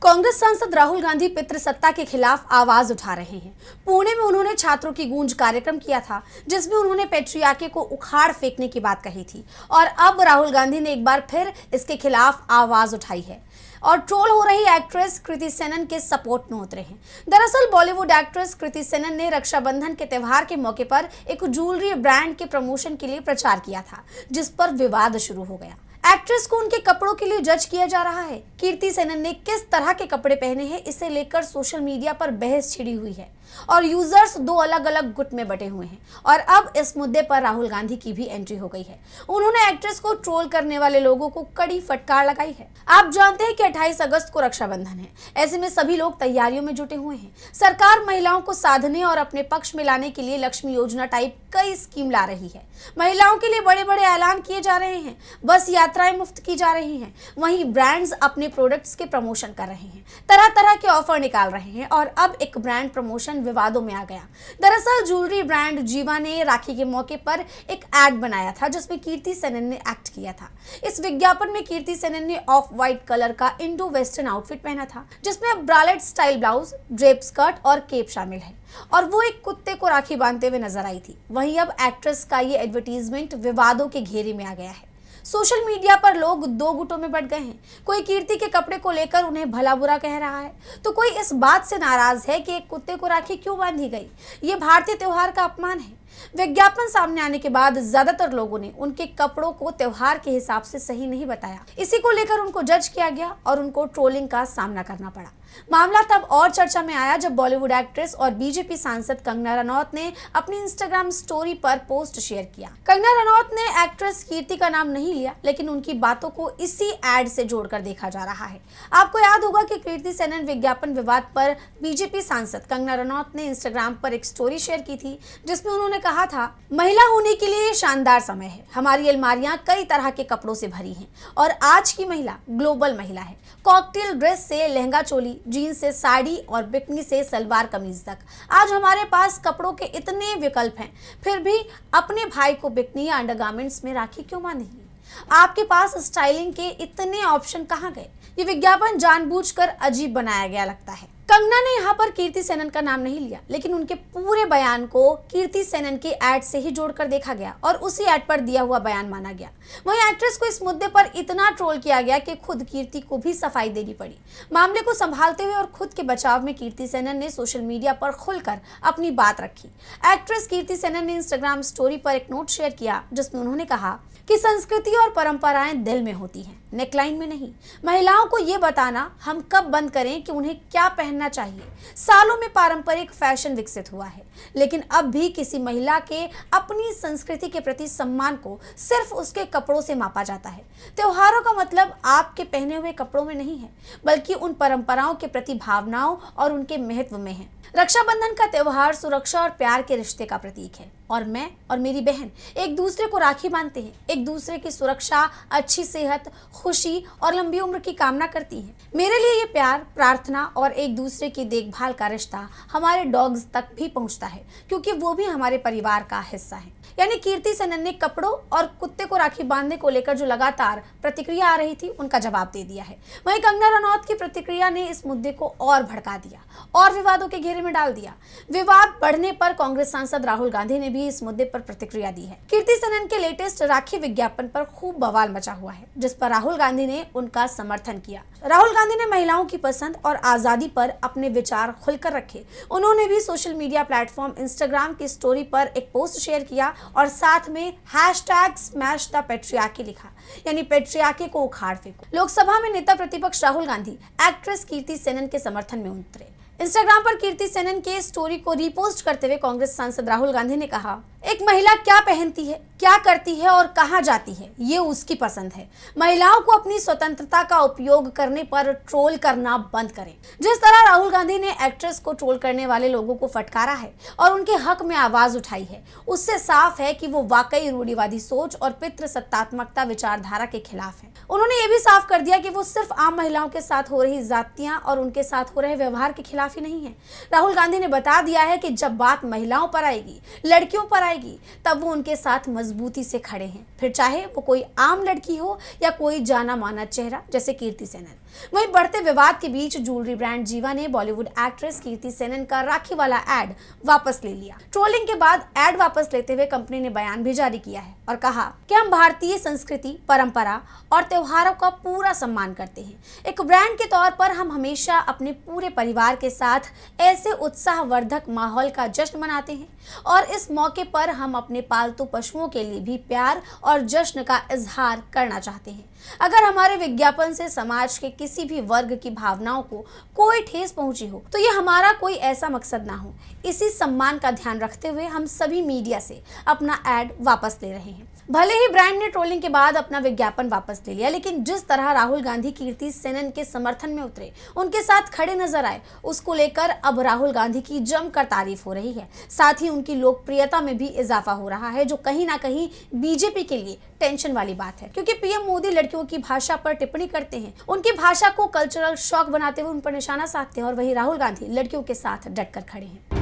कांग्रेस सांसद राहुल गांधी पितृसत्ता के खिलाफ आवाज उठा रहे हैं। पुणे में उन्होंने छात्रों की गूंज कार्यक्रम किया था, जिसमें उन्होंने पेट्रियार्की को उखाड़ फेंकने की बात कही थी। और अब राहुल गांधी ने एक बार फिर इसके खिलाफ आवाज उठाई है और ट्रोल हो रही एक्ट्रेस कृति सेनन के सपोर्ट में उतरे हैं। दरअसल बॉलीवुड एक्ट्रेस कृति सेनन ने रक्षाबंधन के त्यौहार के मौके पर एक ज्वेलरी ब्रांड के प्रमोशन के लिए प्रचार किया था, जिस पर विवाद शुरू हो गया। एक्ट्रेस को उनके कपड़ों के लिए जज किया जा रहा है। कृति सेनन ने किस तरह के कपड़े पहने हैं, इसे लेकर सोशल मीडिया पर बहस छिड़ी हुई है और यूजर्स दो अलग अलग गुट में बटे हुए हैं। और अब इस मुद्दे पर राहुल गांधी की भी एंट्री हो गई है। उन्होंने एक्ट्रेस को ट्रोल करने वाले लोगों को कड़ी फटकार लगाई है। आप जानते हैं कि 28 अगस्त को रक्षाबंधन है। ऐसे में सभी लोग तैयारियों में जुटे हुए हैं। सरकार महिलाओं को साधने और अपने पक्ष में लाने के लिए लक्ष्मी योजना टाइप कई स्कीम ला रही है। महिलाओं के लिए बड़े बड़े ऐलान किए जा रहे हैं, बस यात्राएं मुफ्त की जा रही हैं। वहीं ब्रांड्स अपने प्रोडक्ट्स के प्रमोशन कर रहे हैं, तरह तरह के ऑफर निकाल रहे हैं। और अब एक ब्रांड प्रमोशन विवादों में आ गया। दरअसल ज्वेलरी ब्रांड जीवा ने राखी के मौके पर एक एड बनाया था, जिसमें कृति सेनन ने एक्ट किया था। इस विज्ञापन में कृति सेनन ने ऑफ व्हाइट कलर का इंडो वेस्टर्न आउटफिट पहना था, जिसमें bralette style blouse, drape skirt और केप शामिल है और वो एक कुत्ते को राखी बांधते हुए नजर आई थी। वहीं अब एक्ट्रेस का ये एडवर्टीजमेंट विवादों के घेरे में आ गया है। सोशल मीडिया पर लोग दो गुटों में बट गए हैं। कोई कीर्ति के कपड़े को लेकर उन्हें भला बुरा कह रहा है, तो कोई इस बात से नाराज है कि एक कुत्ते को राखी क्यों बांधी गई। ये भारतीय त्योहार का अपमान है। विज्ञापन सामने आने के बाद ज्यादातर लोगों ने उनके कपड़ों को त्योहार के हिसाब से सही नहीं बताया। इसी को लेकर उनको जज किया गया और उनको ट्रोलिंग का सामना करना पड़ा। मामला तब और चर्चा में आया जब बॉलीवुड एक्ट्रेस और बीजेपी सांसद कंगना रनौत ने अपनी इंस्टाग्राम स्टोरी पर पोस्ट शेयर किया। कंगना रनौत ने एक्ट्रेस कीर्ति का नाम नहीं लिया, लेकिन उनकी बातों को इसी एड से जोड़कर देखा जा रहा है। आपको याद होगा कि कृति सेनन विज्ञापन विवाद पर बीजेपी सांसद कंगना रनौत ने इंस्टाग्राम पर एक स्टोरी शेयर की थी, जिसमें उन्होंने कहा था, महिला होने के लिए शानदार समय है। हमारी अलमारियां कई तरह के कपड़ों से भरी हैं और आज की महिला ग्लोबल महिला है। कॉकटेल ड्रेस से लहंगा चोली, जीन्स से साड़ी और बिकनी से सलवार कमीज तक आज हमारे पास कपड़ों के इतने विकल्प हैं, फिर भी अपने भाई को बिकनी या अंडरगारमेंट्स में राखी क्यों बांधेंगी? आपके पास स्टाइलिंग के इतने ऑप्शन कहाँ गए? ये विज्ञापन जानबूझकर अजीब बनाया गया लगता है। कंगना ने यहाँ पर कृति सेनन का नाम नहीं लिया, लेकिन उनके पूरे बयान को कृति सेनन के एड से ही जोड़कर देखा गया और उसी एड पर दिया हुआ बयान माना गया। वहीं एक्ट्रेस को इस मुद्दे पर इतना ट्रोल किया गया कि खुद कीर्ति को भी सफाई देनी पड़ी। मामले को संभालते हुए और खुद के बचाव में कृति सेनन ने सोशल मीडिया पर खुलकर अपनी बात रखी। एक्ट्रेस कृति सेनन ने इंस्टाग्राम स्टोरी पर एक नोट शेयर किया, जिसमें उन्होंने कहा कि संस्कृति और परंपराएं दिल में होती हैं, नेकलाइन में नहीं। महिलाओं को ये बताना हम कब बंद करें कि उन्हें क्या पहनना चाहिए। सालों में पारंपरिक फैशन विकसित हुआ है, लेकिन अब भी किसी महिला के अपनी संस्कृति के प्रति सम्मान को सिर्फ उसके कपड़ों से मापा जाता है। त्योहारों का मतलब आपके पहने हुए कपड़ों में नहीं है, बल्कि उन परंपराओं के प्रति भावनाओं और उनके महत्व में है। रक्षाबंधन का त्योहार सुरक्षा और प्यार के रिश्ते का प्रतीक है और मैं और मेरी बहन एक दूसरे को राखी बांधते हैं, एक दूसरे की सुरक्षा, अच्छी सेहत, खुशी और लंबी उम्र की कामना करती हैं। मेरे लिए ये प्यार, प्रार्थना और एक दूसरे की देखभाल का रिश्ता हमारे डॉग्स तक भी पहुंचता है, क्योंकि वो भी हमारे परिवार का हिस्सा है। यानी कृति सेनन ने कपड़ों और कुत्ते को राखी बांधने को लेकर जो लगातार प्रतिक्रिया आ रही थी, उनका जवाब दे दिया है। वहीं कंगना रनौत की प्रतिक्रिया ने इस मुद्दे को और भड़का दिया और विवादों के घेरे में डाल दिया। विवाद बढ़ने पर कांग्रेस सांसद राहुल गांधी ने भी इस मुद्दे पर प्रतिक्रिया दी है। कृति सेनन के लेटेस्ट राखी विज्ञापन पर खूब बवाल मचा हुआ है, जिस पर राहुल गांधी ने उनका समर्थन किया। राहुल गांधी ने महिलाओं की पसंद और आजादी पर अपने विचार खुलकर रखे। उन्होंने भी सोशल मीडिया प्लेटफॉर्म इंस्टाग्राम की स्टोरी पर एक पोस्ट शेयर किया और साथ में #SmashThePatriarchy लिखा, यानी पेट्रियार्की को उखाड़ फेंको। लोकसभा में नेता प्रतिपक्ष राहुल गांधी एक्ट्रेस कृति सेनन के समर्थन में उतरे। इंस्टाग्राम पर कृति सेनन के स्टोरी को रीपोस्ट करते हुए कांग्रेस सांसद राहुल गांधी ने कहा, एक महिला क्या पहनती है, क्या करती है और कहां जाती है, ये उसकी पसंद है। महिलाओं को अपनी स्वतंत्रता का उपयोग करने पर ट्रोल करना बंद करें। जिस तरह राहुल गांधी ने एक्ट्रेस को ट्रोल करने वाले लोगों को फटकारा है और उनके हक में आवाज उठाई है, उससे साफ है कि वो वाकई रूढ़िवादी सोच और पितृसत्तात्मकता विचारधारा के खिलाफ है। उन्होंने ये भी साफ कर दिया कि वो सिर्फ आम महिलाओं के साथ हो रही जातियां और उनके साथ हो रहे व्यवहार के खिलाफ ही नहीं है। राहुल गांधी ने बता दिया है कि जब बात महिलाओं पर आएगी, लड़कियों पर आएगी, तब वो उनके साथ मजबूती से खड़े हैं, फिर चाहे वो कोई आम लड़की हो या कोई जाना माना चेहरा जैसे कृति सेनन। वहीं बढ़ते विवाद के बीच ज्वेलरी ब्रांड जीवा ने बॉलीवुड एक्ट्रेस कीर्ति सेनन का राखी वाला एड वापस ले लिया। ट्रोलिंग के बाद एड वापस लेते हुए कंपनी ने बयान भी जारी किया है और कहा कि हम भारतीय संस्कृति, परंपरा और त्योहारों का पूरा सम्मान करते हैं। एक ब्रांड के तौर पर हम हमेशा अपने पूरे परिवार के साथ ऐसे उत्साहवर्धक माहौल का जश्न मनाते हैं और इस मौके पर हम अपने पालतू पशुओं के लिए भी प्यार और जश्न का इजहार करना चाहते हैं। अगर हमारे विज्ञापन से समाज के किसी भी वर्ग की भावनाओं को कोई ठेस पहुंची हो तो ये हमारा कोई ऐसा मकसद ना हो। इसी सम्मान का ध्यान रखते हुए हम सभी मीडिया से अपना एड वापस ले रहे हैं। भले ही ब्रांड ने ट्रोलिंग के बाद अपना विज्ञापन वापस ले लिया, लेकिन जिस तरह राहुल गांधी कीर्ति सेनन के समर्थन में उतरे, उनके साथ खड़े नजर आए, उसको लेकर अब राहुल गांधी की जमकर तारीफ हो रही है। साथ ही उनकी लोकप्रियता में भी इजाफा हो रहा है, जो कहीं ना कहीं बीजेपी के लिए टेंशन वाली बात है, क्योंकि पीएम मोदी लड़कियों की भाषा पर टिप्पणी करते हैं, उनकी भाषा को कल्चरल शॉक बनाते हुए उन पर निशाना साधते हैं, और वही राहुल गांधी लड़कियों के साथ डटकर खड़े हैं।